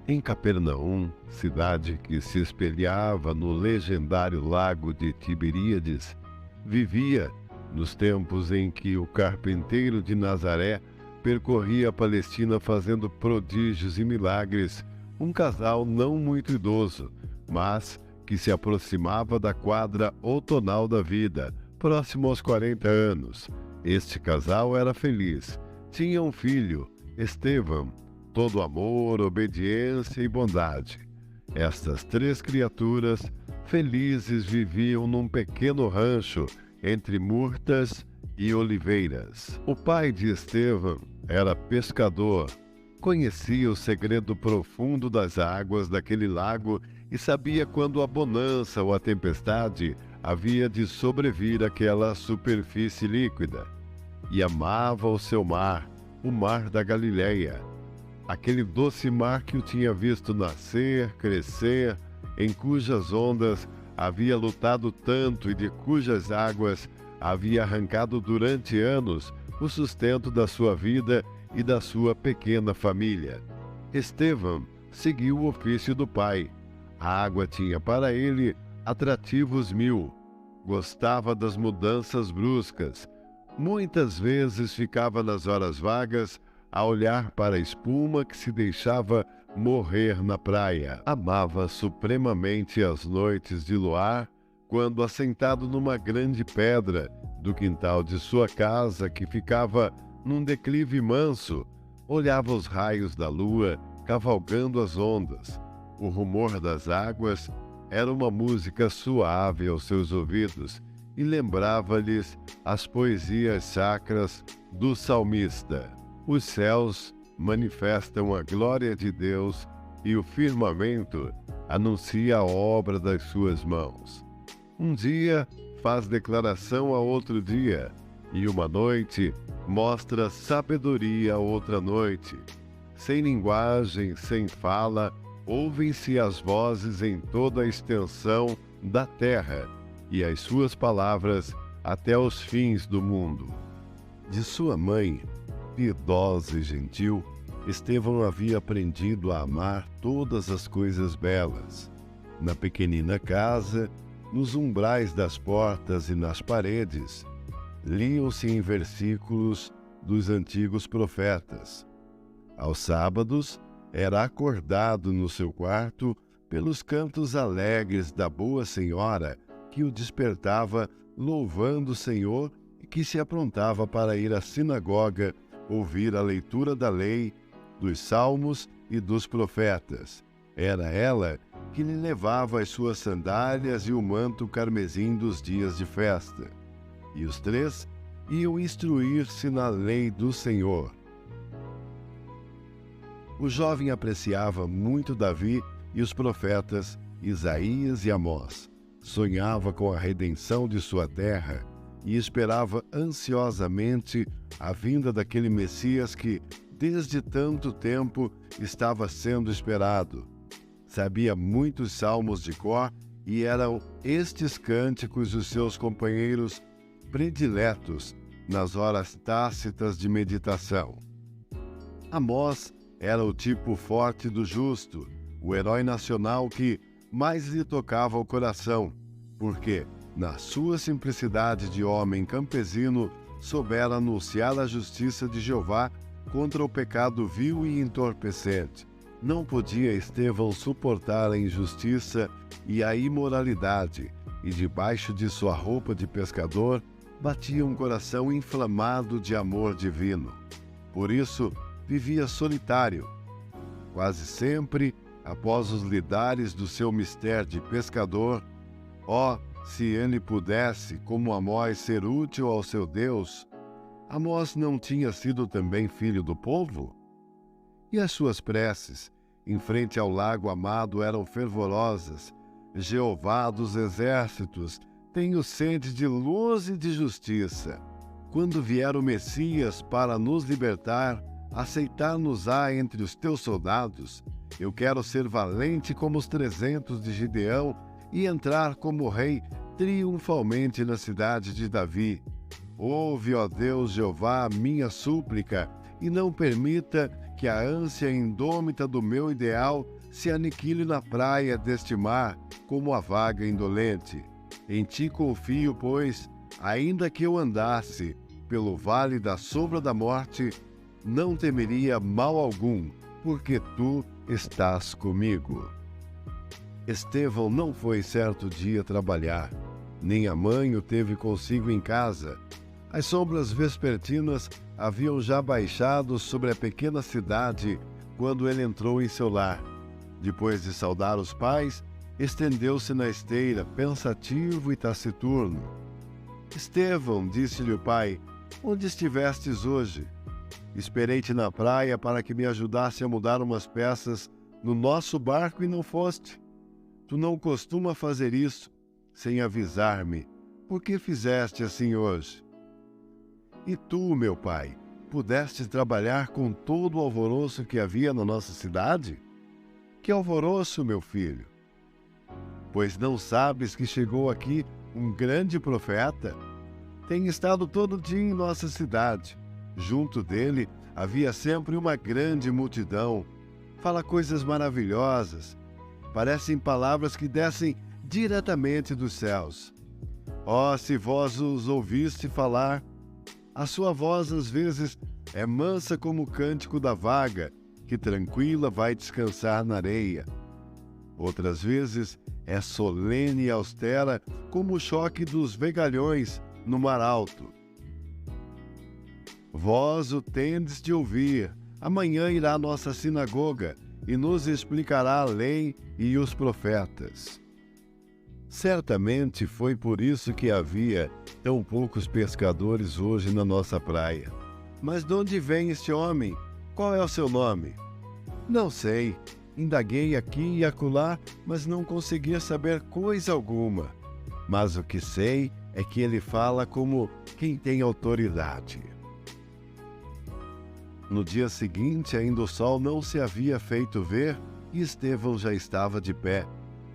Em Capernaum, cidade que se espelhava no legendário lago de Tiberíades, vivia, nos tempos em que o carpinteiro de Nazaré percorria a Palestina fazendo prodígios e milagres, um casal não muito idoso, mas que se aproximava da quadra outonal da vida, próximo aos 40 anos. Este casal era feliz. Tinha um filho, Estevão, todo amor, obediência e bondade. Estas três criaturas felizes viviam num pequeno rancho entre murtas e oliveiras. O pai de Estevão era pescador, conhecia o segredo profundo das águas daquele lago e sabia quando a bonança ou a tempestade havia de sobrevir àquela superfície líquida. E amava o seu mar, o mar da Galileia, aquele doce mar que o tinha visto nascer, crescer, em cujas ondas havia lutado tanto e de cujas águas havia arrancado durante anos o sustento da sua vida e da sua pequena família. Estevão seguiu o ofício do pai. A água tinha para ele atrativos mil. Gostava das mudanças bruscas. Muitas vezes ficava nas horas vagas a olhar para a espuma que se deixava morrer na praia. Amava supremamente as noites de luar, quando, assentado numa grande pedra do quintal de sua casa, que ficava num declive manso, olhava os raios da lua cavalgando as ondas. O rumor das águas era uma música suave aos seus ouvidos e lembrava-lhes as poesias sacras do salmista. Os céus manifestam a glória de Deus e o firmamento anuncia a obra das suas mãos. Um dia faz declaração a outro dia, e uma noite mostra sabedoria a outra noite. Sem linguagem, sem fala, ouvem-se as vozes em toda a extensão da terra, e as suas palavras até os fins do mundo. De sua mãe, piedosa e gentil, Estevão havia aprendido a amar todas as coisas belas. Na pequenina casa, nos umbrais das portas e nas paredes, liam-se em versículos dos antigos profetas. Aos sábados, era acordado no seu quarto pelos cantos alegres da boa senhora que o despertava louvando o Senhor e que se aprontava para ir à sinagoga ouvir a leitura da lei, dos salmos e dos profetas. Era ela que lhe levava as suas sandálias e o manto carmesim dos dias de festa. E os três iam instruir-se na lei do Senhor. O jovem apreciava muito Davi e os profetas Isaías e Amós. Sonhava com a redenção de sua terra e esperava ansiosamente a vinda daquele Messias que, desde tanto tempo, estava sendo esperado. Sabia muitos salmos de cor e eram estes cânticos os seus companheiros prediletos nas horas tácitas de meditação. Amós era o tipo forte do justo, o herói nacional que mais lhe tocava o coração, porque, na sua simplicidade de homem campesino, soubera anunciar a justiça de Jeová contra o pecado vil e entorpecente. Não podia Estevão suportar a injustiça e a imoralidade, e debaixo de sua roupa de pescador batia um coração inflamado de amor divino. Por isso, vivia solitário. Quase sempre, após os lidares do seu mistério de pescador, se ele pudesse, como Amós, ser útil ao seu Deus, Amós não tinha sido também filho do povo? E as suas preces, em frente ao lago amado, eram fervorosas. Jeová dos exércitos, tenho sede de luz e de justiça. Quando vier o Messias para nos libertar, aceitar-nos-á entre os teus soldados. Eu quero ser valente como os 300 de Gideão e entrar como rei triunfalmente na cidade de Davi. Ouve, ó Deus Jeová, a minha súplica, e não permita que a ânsia indômita do meu ideal se aniquile na praia deste mar como a vaga indolente. Em ti confio, pois, ainda que eu andasse pelo vale da sombra da morte, não temeria mal algum, porque tu estás comigo. Estevão não foi certo dia trabalhar, nem a mãe o teve consigo em casa. As sombras vespertinas haviam já baixado sobre a pequena cidade quando ele entrou em seu lar. Depois de saudar os pais, estendeu-se na esteira, pensativo e taciturno. Estevão, disse-lhe o pai, onde estivestes hoje? Esperei-te na praia para que me ajudasse a mudar umas peças no nosso barco e não foste. Tu não costuma fazer isso, sem avisar-me. Por que fizeste assim hoje? E tu, meu pai, pudeste trabalhar com todo o alvoroço que havia na nossa cidade? Que alvoroço, meu filho? Pois não sabes que chegou aqui um grande profeta? Tem estado todo dia em nossa cidade. Junto dele havia sempre uma grande multidão. Fala coisas maravilhosas. Parecem palavras que descem diretamente dos céus. Oh, se vós os ouviste falar, a sua voz às vezes é mansa como o cântico da vaga, que tranquila vai descansar na areia. Outras vezes é solene e austera como o choque dos vegalhões no mar alto. Vós o tendes de ouvir. Amanhã irá à nossa sinagoga e nos explicará a lei e os profetas. Certamente foi por isso que havia tão poucos pescadores hoje na nossa praia. Mas de onde vem este homem? Qual é o seu nome? Não sei. Indaguei aqui e acolá, mas não conseguia saber coisa alguma. Mas o que sei é que ele fala como quem tem autoridade. No dia seguinte, ainda o sol não se havia feito ver e Estevão já estava de pé,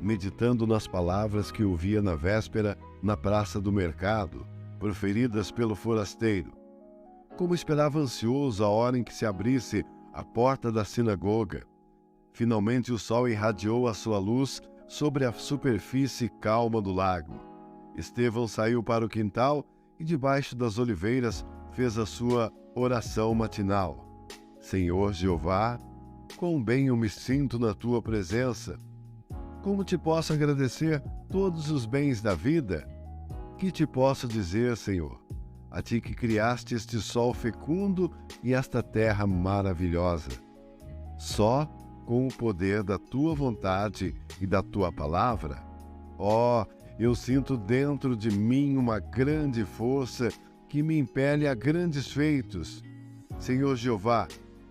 meditando nas palavras que ouvia na véspera na praça do mercado, proferidas pelo forasteiro. Como esperava ansioso a hora em que se abrisse a porta da sinagoga. Finalmente o sol irradiou a sua luz sobre a superfície calma do lago. Estevão saiu para o quintal e debaixo das oliveiras fez a sua oração matinal. Senhor Jeová, quão bem eu me sinto na tua presença. Como te posso agradecer todos os bens da vida? Que te posso dizer, Senhor? A ti que criaste este sol fecundo e esta terra maravilhosa. Só com o poder da tua vontade e da tua palavra? Oh, eu sinto dentro de mim uma grande força que me impele a grandes feitos. Senhor Jeová,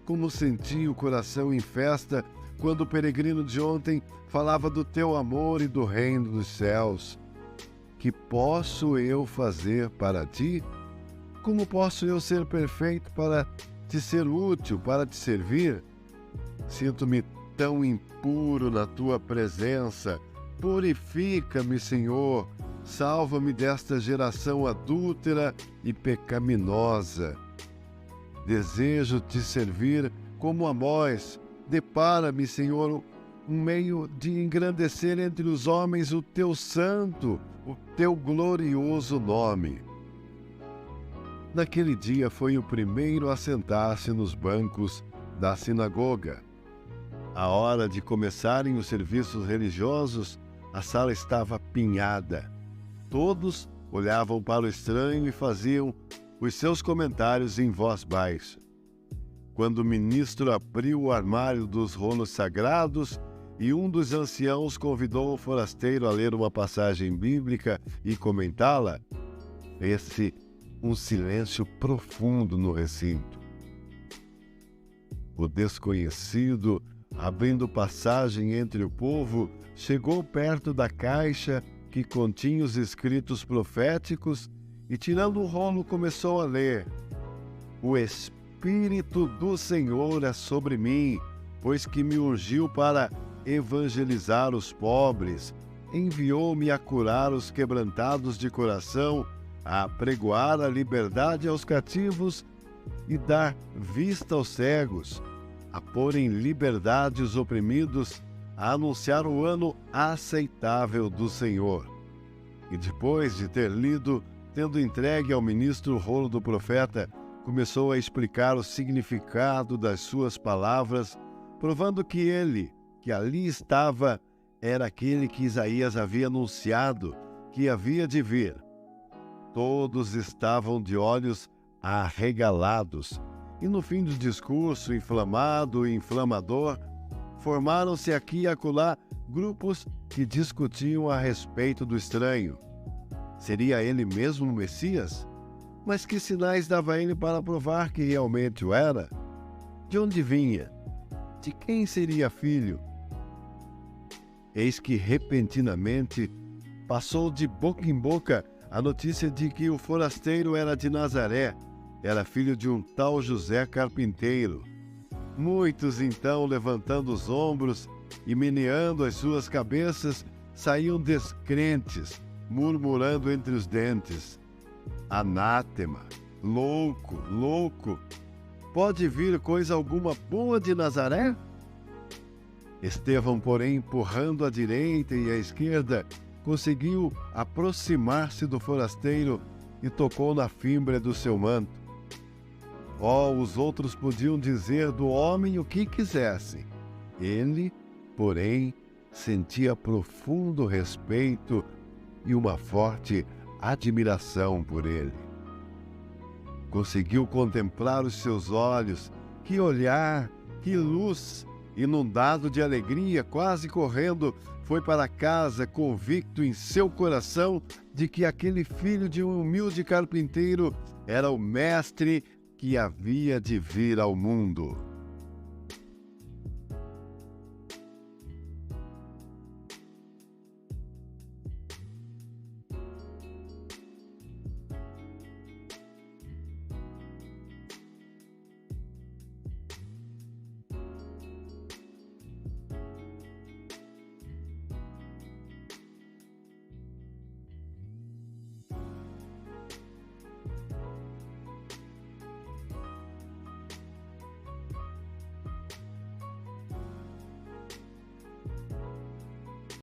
como senti o coração em festa quando o peregrino de ontem falava do teu amor e do reino dos céus. Que posso eu fazer para ti? Como posso eu ser perfeito para te ser útil, para te servir? Sinto-me tão impuro na tua presença. Purifica-me, Senhor. Salva-me desta geração adúltera e pecaminosa. Desejo te servir como Amós. Depara-me, Senhor, um meio de engrandecer entre os homens o teu santo, o teu glorioso nome. Naquele dia foi o primeiro a sentar-se nos bancos da sinagoga. À hora de começarem os serviços religiosos, a sala estava apinhada. Todos olhavam para o estranho e faziam os seus comentários em voz baixa. Quando o ministro abriu o armário dos rolos sagrados e um dos anciãos convidou o forasteiro a ler uma passagem bíblica e comentá-la, fez-se um silêncio profundo no recinto. O desconhecido, abrindo passagem entre o povo, chegou perto da caixa que continha os escritos proféticos e, tirando o rolo, começou a ler: O Espírito do Senhor é sobre mim, pois que me ungiu para evangelizar os pobres, enviou-me a curar os quebrantados de coração, a apregoar a liberdade aos cativos e dar vista aos cegos, a pôr em liberdade os oprimidos, a anunciar o ano aceitável do Senhor. E depois de ter lido, tendo entregue ao ministro o rolo do profeta, começou a explicar o significado das suas palavras, provando que ele, que ali estava, era aquele que Isaías havia anunciado que havia de vir. Todos estavam de olhos arregalados, e no fim do discurso inflamado e inflamador, formaram-se aqui e acolá grupos que discutiam a respeito do estranho. Seria ele mesmo o Messias? Mas que sinais dava ele para provar que realmente o era? De onde vinha? De quem seria filho? Eis que repentinamente passou de boca em boca a notícia de que o forasteiro era de Nazaré, era filho de um tal José carpinteiro. Muitos então, levantando os ombros e meneando as suas cabeças, saíam descrentes, murmurando entre os dentes: anátema, louco, louco, pode vir coisa alguma boa de Nazaré? Estevão, porém, empurrando à direita e à esquerda, conseguiu aproximar-se do forasteiro e tocou na fímbria do seu manto. Os outros podiam dizer do homem o que quisessem. Ele, porém, sentia profundo respeito e uma forte admiração por ele. Conseguiu contemplar os seus olhos, que olhar, que luz! Inundado de alegria, quase correndo, foi para casa, convicto em seu coração de que aquele filho de um humilde carpinteiro era o mestre que havia de vir ao mundo.